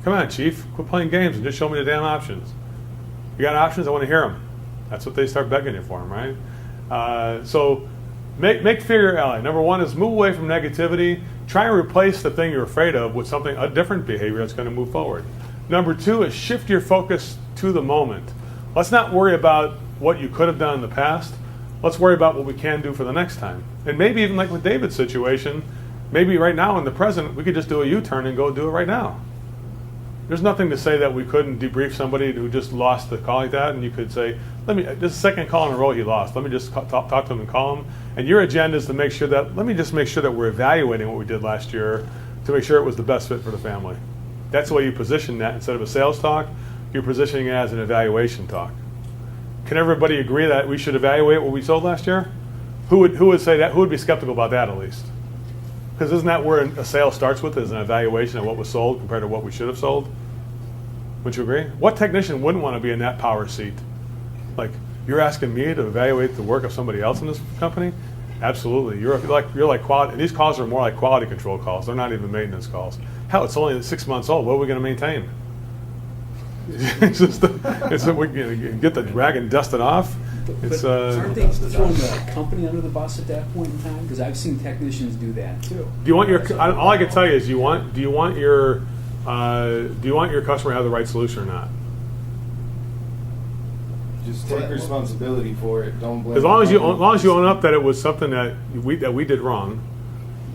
Come on, Chief, quit playing games and just show me the damn options. You got options, I want to hear them. That's what they start begging you for them, right? So make fear your ally. Number 1 is move away from negativity. Try and replace the thing you're afraid of with a different behavior that's going to move forward. Number 2 is shift your focus to the moment. Let's not worry about what you could have done in the past. Let's worry about what we can do for the next time. And maybe even like with David's situation, maybe right now in the present, we could just do a U-turn and go do it right now. There's nothing to say that we couldn't debrief somebody who just lost the call like that, and you could say, this is the second call in a row he lost. Let me just talk to him and call him. And your agenda is to make sure that we're evaluating what we did last year to make sure it was the best fit for the family. That's the way you position that. Instead of a sales talk, you're positioning it as an evaluation talk. Can everybody agree that we should evaluate what we sold last year? Who would say that? Who would be skeptical about that at least? Because isn't that where a sale starts with, is an evaluation of what was sold compared to what we should have sold? Would you agree? What technician wouldn't want to be in that power seat? Like, you're asking me to evaluate the work of somebody else in this company? Absolutely. You're like quality. These calls are more like quality control calls. They're not even maintenance calls. Hell, it's only 6 months old. What are we going to maintain? We can get the rag and dust it off. It's aren't they throwing the company under the bus at that point in time? Because I've seen technicians do that too. Do you want your? All I can tell you is, do you want your customer to have the right solution or not? Just take responsibility for it. Don't blame. As long as you own up that it was something that we did wrong,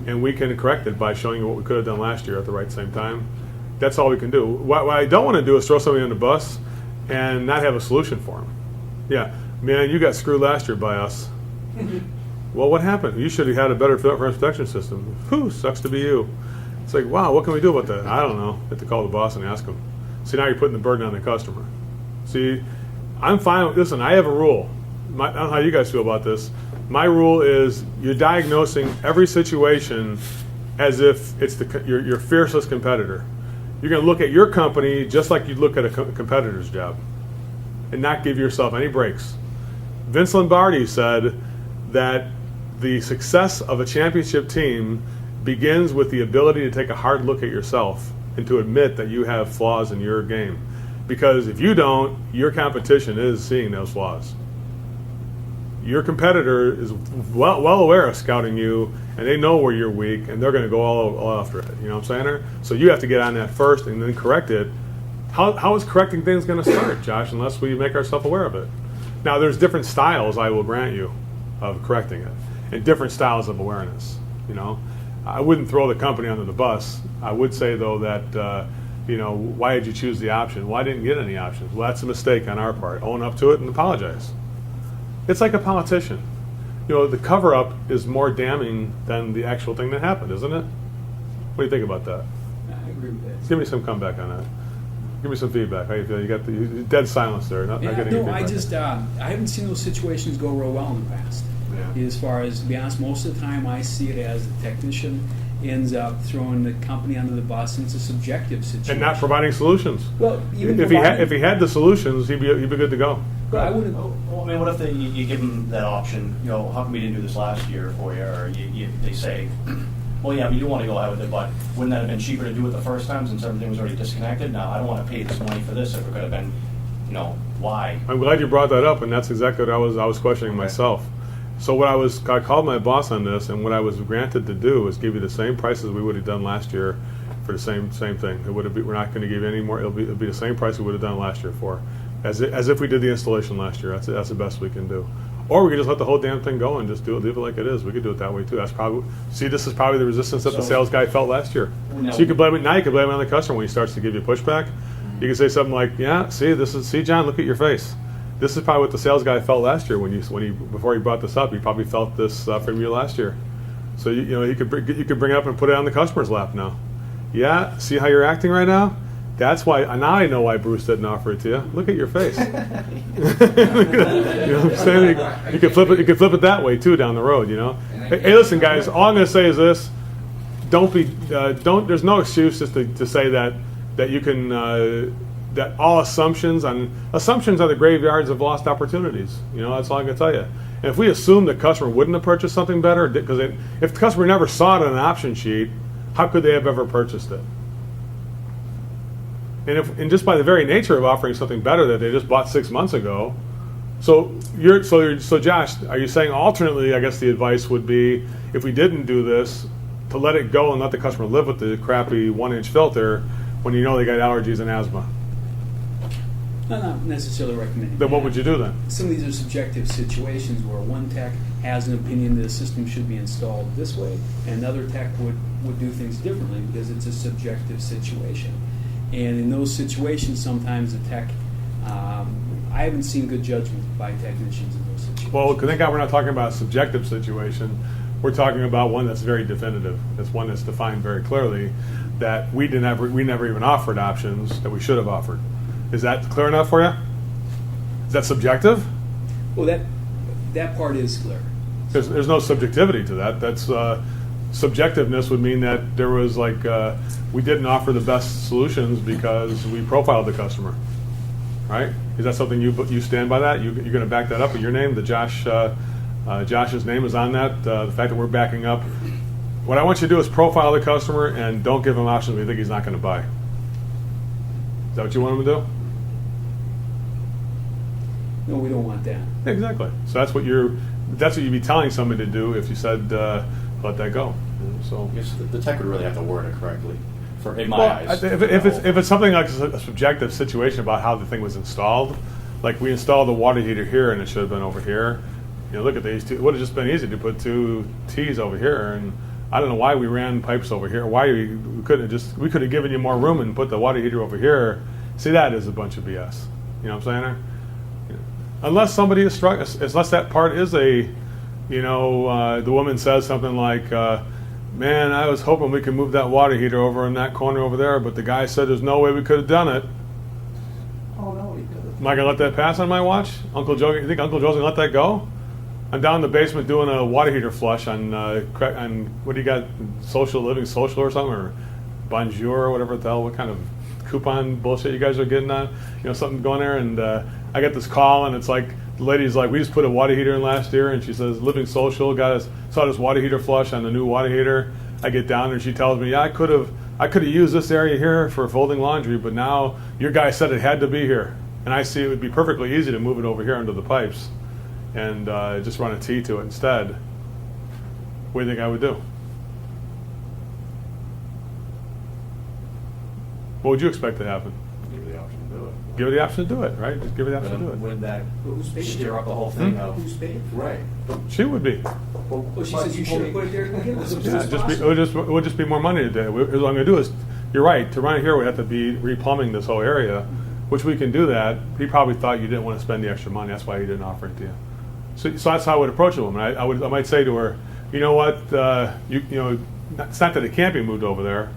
and we can correct it by showing you what we could have done last year at the right same time. That's all we can do. What I don't want to do is throw somebody on the bus and not have a solution for them. Yeah, man, you got screwed last year by us. Well, what happened? You should have had a better furnace protection system. Whew, sucks to be you. It's like, wow, what can we do about that? I don't know. You have to call the boss and ask him. See, now you're putting the burden on the customer. See, I'm fine. Listen, I have a rule. I don't know how you guys feel about this. My rule is you're diagnosing every situation as if it's your fiercest competitor. You're going to look at your company just like you'd look at a competitor's job and not give yourself any breaks. Vince Lombardi said that the success of a championship team begins with the ability to take a hard look at yourself and to admit that you have flaws in your game. Because if you don't, your competition is seeing those flaws. Your competitor is well aware of scouting you, and they know where you're weak, and they're going to go all after it. You know what I'm saying? So you have to get on that first and then correct it. How is correcting things going to start, Josh, unless we make ourselves aware of it? Now, there's different styles, I will grant you, of correcting it, and different styles of awareness. You know, I wouldn't throw the company under the bus. I would say, though, that why did you choose the option? Why didn't you get any options? Well, that's a mistake on our part. Own up to it and apologize. It's like a politician. You know, the cover-up is more damning than the actual thing that happened, isn't it? What do you think about that? I agree with that. Give me some comeback on that. Give me some feedback. How you feel? You got the dead silence there. Not getting any I feedback. just I haven't seen those situations go real well in the past. Yeah. As far as, to be honest, most of the time I see it as the technician ends up throwing the company under the bus, and it's a subjective situation. And not providing solutions. Well, even if he had the solutions, he'd be good to go. But I wouldn't. Well, I mean, what if you give them that option? You know, how come we didn't do this last year for you? Or they say, well, yeah, we do want to go out with it, but wouldn't that have been cheaper to do it the first time since everything was already disconnected? No, I don't want to pay this money for this if it could have been, why? I'm glad you brought that up, and that's exactly what I was questioning myself. So I called my boss on this, and what I was granted to do was give you the same prices we would have done last year for the same thing. We're not going to give you any more. It'll be the same price we would have done last year for, as if we did the installation last year. That's the best we can do. Or we could just let the whole damn thing go and just leave it like it is. We could do it that way too. This is probably the resistance that the sales guy felt last year. So you could blame it now. You could blame it on the customer when he starts to give you pushback. You can say something like, "Yeah, see, John, look at your face. This is probably what the sales guy felt last year before he brought this up. He probably felt this from you last year. So you could bring it up and put it on the customer's lap now. Yeah, see how you're acting right now? That's why. Now I know why Bruce didn't offer it to you. Look at your face. You know what I'm saying? You could flip it. You could flip it that way too down the road. You know. Hey, listen, guys. All I'm going to say is this: There's no excuse just to say that you can. That all assumptions are the graveyards of lost opportunities. That's all I can tell you. And if we assume the customer wouldn't have purchased something better, because if the customer never saw it on an option sheet, how could they have ever purchased it? And just by the very nature of offering something better that they just bought 6 months ago, so Josh, are you saying alternately? I guess the advice would be, if we didn't do this, to let it go and let the customer live with the crappy 1-inch filter when you know they got allergies and asthma. I'm not necessarily recommending. Then what would you do then? Some of these are subjective situations where one tech has an opinion that a system should be installed this way, and another tech would do things differently because it's a subjective situation. And in those situations, sometimes the tech, I haven't seen good judgment by technicians in those situations. Well, thank God we're not talking about a subjective situation. We're talking about one that's very definitive. It's one that's defined very clearly that we never even offered options that we should have offered. Is that clear enough for you? Is that subjective? Well, that part is clear. There's no subjectivity to that. That's subjectiveness would mean that there was we didn't offer the best solutions because we profiled the customer, right? Is that something you stand by that? You're going to back that up with your name? The Josh's name is on that. The fact that we're backing up. What I want you to do is profile the customer and don't give him options we think he's not going to buy. Is that what you want him to do? No, we don't want that. Exactly. So that's what you'd be telling somebody to do if you said, let that go. So. I guess the tech would really have to word it correctly, in my Well, eyes. if it's something like a subjective situation about how the thing was installed, like we installed the water heater here and it should have been over here. You know, look at these two. It would have just been easy to put two T's over here, and I don't know why we ran pipes over here. Why we couldn't have we could have given you more room and put the water heater over here. See, that is a bunch of BS. You know what I'm saying? There? Unless somebody is struck, unless that part is the woman says something like, man, I was hoping we could move that water heater over in that corner over there, but the guy said there's no way we could have done it. Oh, no, you could have. Am I going to let that pass on my watch? Uncle Joe, you think Uncle Joe's going to let that go? I'm down in the basement doing a water heater flush on what do you got, Living Social or something, or Bonjour or whatever the hell, what kind of coupon bullshit you guys are getting on? You know, something going there, and I get this call, and it's like, the lady's like, we just put a water heater in last year, and she says, Living Social saw this water heater flush on the new water heater. I get down there, and she tells me, yeah, I could have used this area here for folding laundry, but now your guy said it had to be here. And I see it would be perfectly easy to move it over here under the pipes and just run a T to it instead. What do you think I would do? What would you expect to happen? Give her the option to do it. Give her the option to do it, right? Just give her the option to do it. Wouldn't that Who's paying? stir up the whole thing of... Who's paying? Right. She would be. Well, she says you should have put it there to begin with. Yeah, it would just be more money to do. What I'm going to do is, you're right, to run it here, we have to be replumbing this whole area, which we can do that. He probably thought you didn't want to spend the extra money. That's why he didn't offer it to you. So that's how I would approach a woman. I might say to her, you know what, it's not that it can't be moved over there,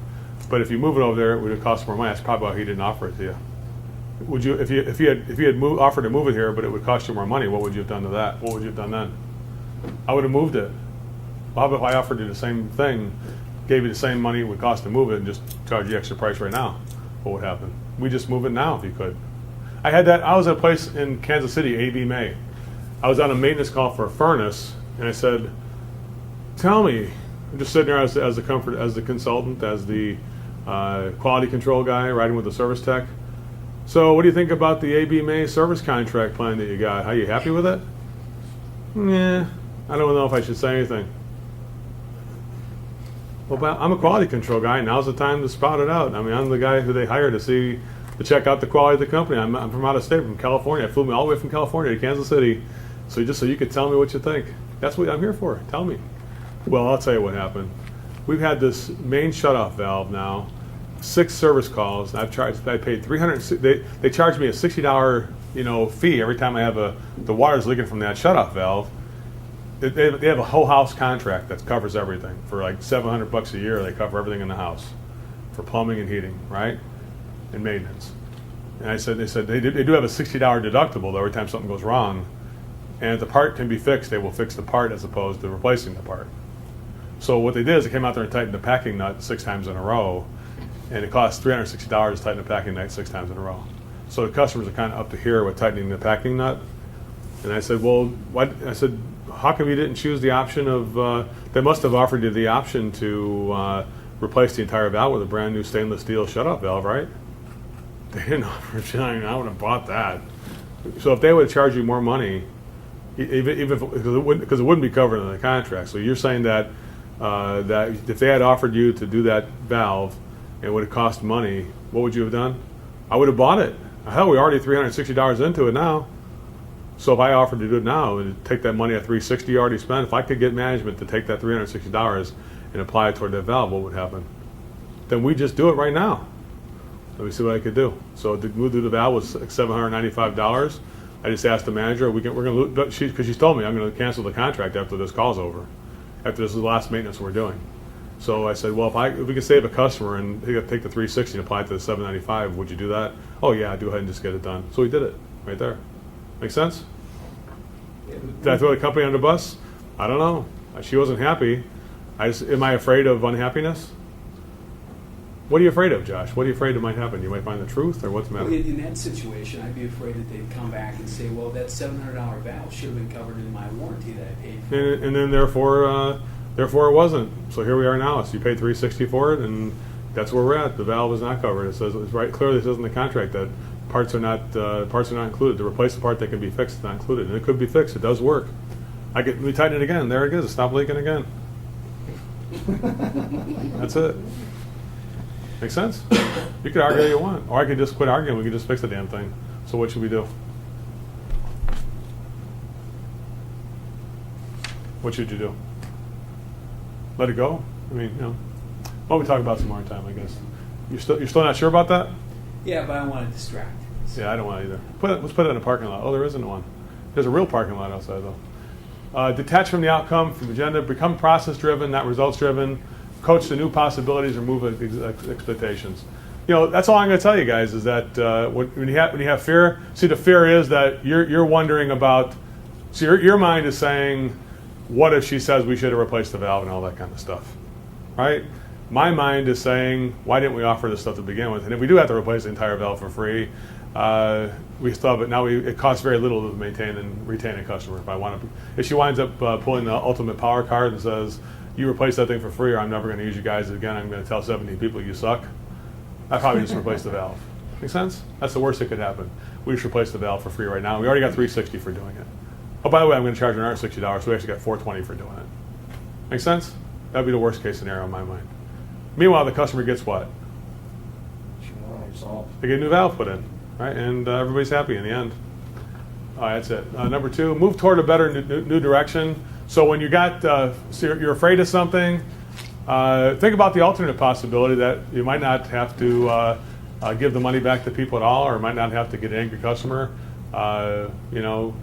but if you move it over there, it would have cost more money. That's probably why he didn't offer it to you. Would you, if you had offered to move it here, but it would cost you more money, what would you have done to that? What would you have done then? I would have moved it. Well, how about if I offered you the same thing, gave you the same money it would cost to move it, and just charge you extra price right now? What would happen? We just move it now if you could. I was at a place in Kansas City, AB May. I was on a maintenance call for a furnace, and I said, "Tell me." I'm just sitting there as the consultant, as the quality control guy, riding with the service tech. So, what do you think about the AB May service contract plan that you got? Are you happy with it? Yeah, I don't know if I should say anything. Well, I'm a quality control guy. Now's the time to spout it out. I mean, I'm the guy who they hire to check out the quality of the company. I'm from out of state, from California. I flew me all the way from California to Kansas City, so you could tell me what you think. That's what I'm here for. Tell me. Well, I'll tell you what happened. We've had this main shutoff valve now, 6 service calls. I paid $300. They charged me a $60 fee every time I have the water's leaking from that shutoff valve. They have a whole house contract that covers everything for like $700 a year. They cover everything in the house for plumbing and heating, right, and maintenance. And they said they do have a $60 deductible though every time something goes wrong. And if the part can be fixed, they will fix the part as opposed to replacing the part. So what they did is they came out there and tightened the packing nut 6 times in a row, and it cost $360 to tighten the packing nut 6 times in a row. So the customers are kind of up to here with tightening the packing nut. And I said, well, what? I said, how come you didn't choose the option of? They must have offered you the option to replace the entire valve with a brand new stainless steel shutoff valve, right? They didn't offer it. I would have bought that. So if they would charge you more money, even if because it wouldn't be covered in the contract. So you're saying that that if they had offered you to do that valve, it would have cost money. What would you have done? I would have bought it. Hell, we're already $360 into it now. So if I offered to do it now and take that money at $360 you already spent, if I could get management to take that $360 and apply it toward that valve, what would happen? Then we just do it right now. Let me see what I could do. So to move through the valve was $795. I just asked the manager, we're going to, because she's told me I'm going to cancel the contract after this call's over, after this is the last maintenance we're doing. So I said, well, if we could save a customer and take the $360 and apply it to the $795, would you do that? Oh yeah, I'd go ahead and just get it done. So we did it right there. Make sense? Did I throw the company under the bus? I don't know. She wasn't happy. Am I afraid of unhappiness? What are you afraid of, Josh? What are you afraid might happen? You might find the truth, or what's the matter? Well, in that situation, I'd be afraid that they'd come back and say, well, that $700 valve should have been covered in my warranty that I paid for. And then therefore it wasn't. So here we are now. So you paid $360 for it, and that's where we're at. The valve is not covered. It says it's right clearly. It says in the contract that parts are not included. To replace the part that can be fixed is not included, and it could be fixed. It does work. Let me tighten it again. There it is. It stopped leaking again. That's it. Make sense? You could argue all you want, or I could just quit arguing. We could just fix the damn thing. So what should we do? What should you do? Let it go? I mean, you know. Why don't we talk about some more time, I guess. You're still not sure about that? Yeah, but I don't want to distract. Yeah, I don't want to either. Let's put it in a parking lot. Oh, there isn't one. There's a real parking lot outside, though. Detach from the outcome, from the agenda. Become process-driven, not results-driven. Coach the new possibilities. Remove expectations. You know, that's all I'm going to tell you guys is that when you have fear, see, the fear is that you're wondering about. See, your mind is saying, what if she says we should have replaced the valve and all that kind of stuff, right? My mind is saying, why didn't we offer this stuff to begin with? And if we do have to replace the entire valve for free, we still have it. Now it costs very little to maintain and retain a customer. If she winds up pulling the ultimate power card and says, you replace that thing for free or I'm never going to use you guys again, I'm going to tell 70 people you suck, I probably just replace the valve. Make sense? That's the worst that could happen. We just replace the valve for free right now. We already got $360 for doing it. Oh, by the way, I'm going to charge another $60, so we actually got $420 for doing it. Make sense? That would be the worst case scenario in my mind. Meanwhile, the customer gets what? They get a new valve put in, right? And everybody's happy in the end. All right, that's it. Number 2, move toward a better new direction. So when you got, so you're afraid of something, think about the alternate possibility that you might not have to give the money back to people at all, or might not have to get an angry customer. You know,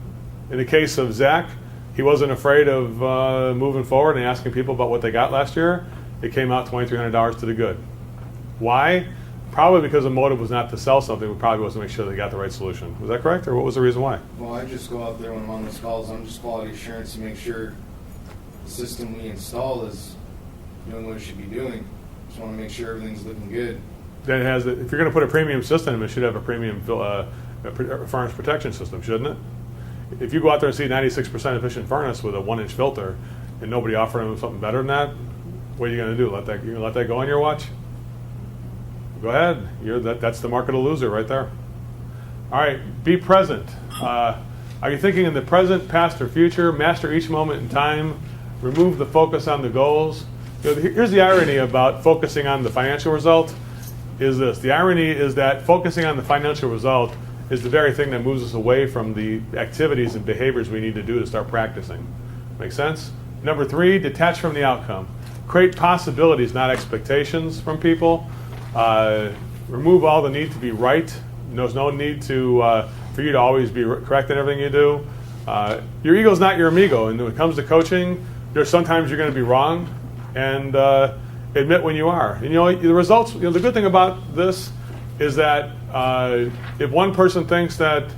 in the case of Zach, he wasn't afraid of moving forward and asking people about what they got last year. It came out $2,300 to the good. Why? Probably because the motive was not to sell something. It probably was to make sure they got the right solution. Was that correct, or what was the reason why? Well, I just go out there when I'm on those calls. I'm just quality assurance to make sure the system we install is doing what it should be doing. Just want to make sure everything's looking good. Then it has. If you're going to put a premium system, it should have a premium furnace protection system, shouldn't it? If you go out there and see 96% efficient furnace with a 1-inch filter, and nobody offering them something better than that, what are you going to do? You're going to let that go on your watch? Go ahead. That's the mark of the loser right there. All right. Be present. Are you thinking in the present, past, or future? Master each moment in time. Remove the focus on the goals. You know, here's the irony about focusing on the financial result. Is this? The irony is that focusing on the financial result is the very thing that moves us away from the activities and behaviors we need to do to start practicing. Make sense? Number 3, detach from the outcome. Create possibilities, not expectations from people. Remove all the need to be right. There's no need for you to always be correct in everything you do. Your ego's not your amigo, and when it comes to coaching, there's sometimes you're going to be wrong, and admit when you are. And, you know, the results. You know, the good thing about this is that if one person thinks that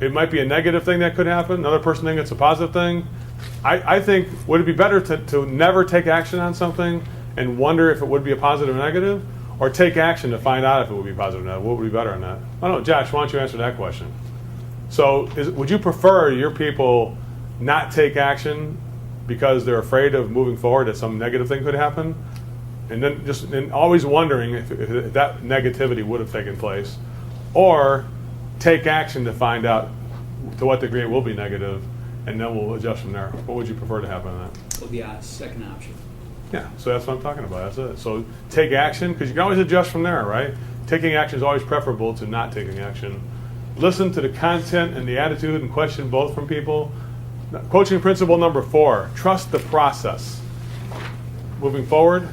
it might be a negative thing that could happen, another person thinks it's a positive thing. I think, would it be better to never take action on something and wonder if it would be a positive or negative, or take action to find out if it would be positive or negative? What would be better on that? I don't know, Josh, why don't you answer that question? So would you prefer your people not take action because they're afraid of moving forward that some negative thing could happen? And then always wondering if that negativity would have taken place, or take action to find out to what degree it will be negative, and then we'll adjust from there. What would you prefer to happen in that? Well, the second option. Yeah, so that's what I'm talking about. That's it. So take action, because you can always adjust from there, right? Taking action is always preferable to not taking action. Listen to the content and the attitude and question both from people. Coaching principle number 4, trust the process. Moving forward,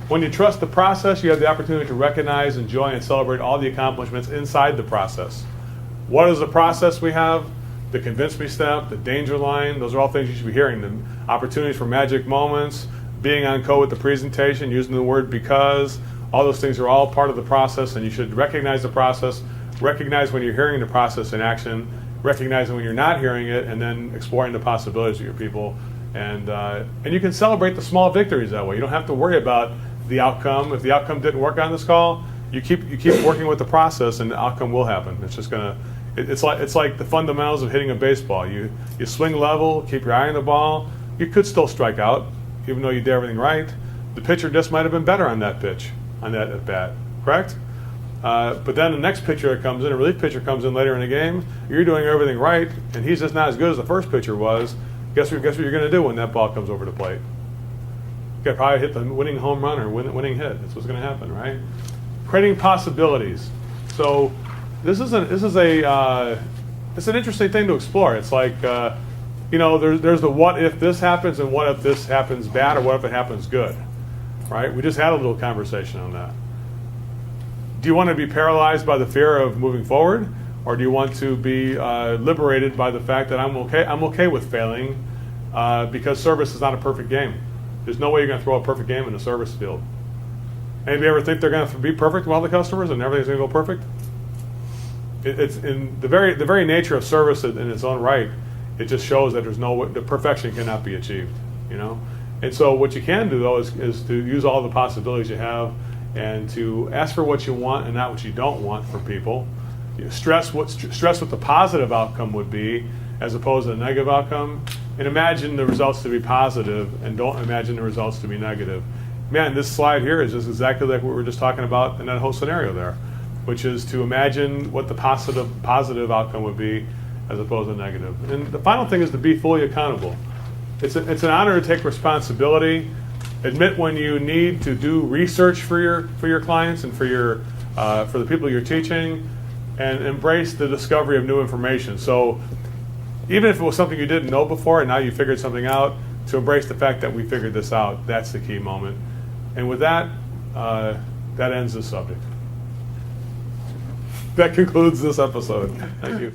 when you trust the process, you have the opportunity to recognize, enjoy, and celebrate all the accomplishments inside the process. What is the process we have? The convince me step, the danger line, those are all things you should be hearing. The opportunities for magic moments, being on code with the presentation, using the word because, all those things are all part of the process, and you should recognize the process, recognize when you're hearing the process in action, recognizing when you're not hearing it, and then exploring the possibilities of your people. And you can celebrate the small victories that way. You don't have to worry about the outcome. If the outcome didn't work on this call, you keep working with the process, and the outcome will happen. It's just gonna. It's like the fundamentals of hitting a baseball. You swing level, keep your eye on the ball. You could still strike out, even though you did everything right. The pitcher just might have been better on that pitch, on that at bat. Correct? But then the next pitcher that comes in, a relief pitcher comes in later in the game, you're doing everything right, and he's just not as good as the first pitcher was. Guess what you're going to do when that ball comes over the plate? You got to probably hit the winning home run or winning hit. That's what's going to happen, right? Creating possibilities. So this is it's an interesting thing to explore. It's like there's the what if this happens and what if this happens bad or what if it happens good, right? We just had a little conversation on that. Do you want to be paralyzed by the fear of moving forward, or do you want to be liberated by the fact that I'm okay with failing because service is not a perfect game. There's no way you're going to throw a perfect game in the service field. Anybody ever think they're going to be perfect with all the customers and everything's going to go perfect? It's in the very nature of service in its own right. It just shows that the perfection cannot be achieved, And so what you can do though is to use all the possibilities you have and to ask for what you want and not what you don't want from people. Stress what the positive outcome would be as opposed to the negative outcome, and imagine the results to be positive and don't imagine the results to be negative. Man, this slide here is just exactly like what we were just talking about in that whole scenario there, which is to imagine what the positive outcome would be as opposed to negative. And the final thing is to be fully accountable. It's an honor to take responsibility, admit when you need to do research for your clients and for the people you're teaching, and embrace the discovery of new information. So even if it was something you didn't know before and now you figured something out, to embrace the fact that we figured this out, that's the key moment. And with that, that ends the subject. That concludes this episode. Thank you.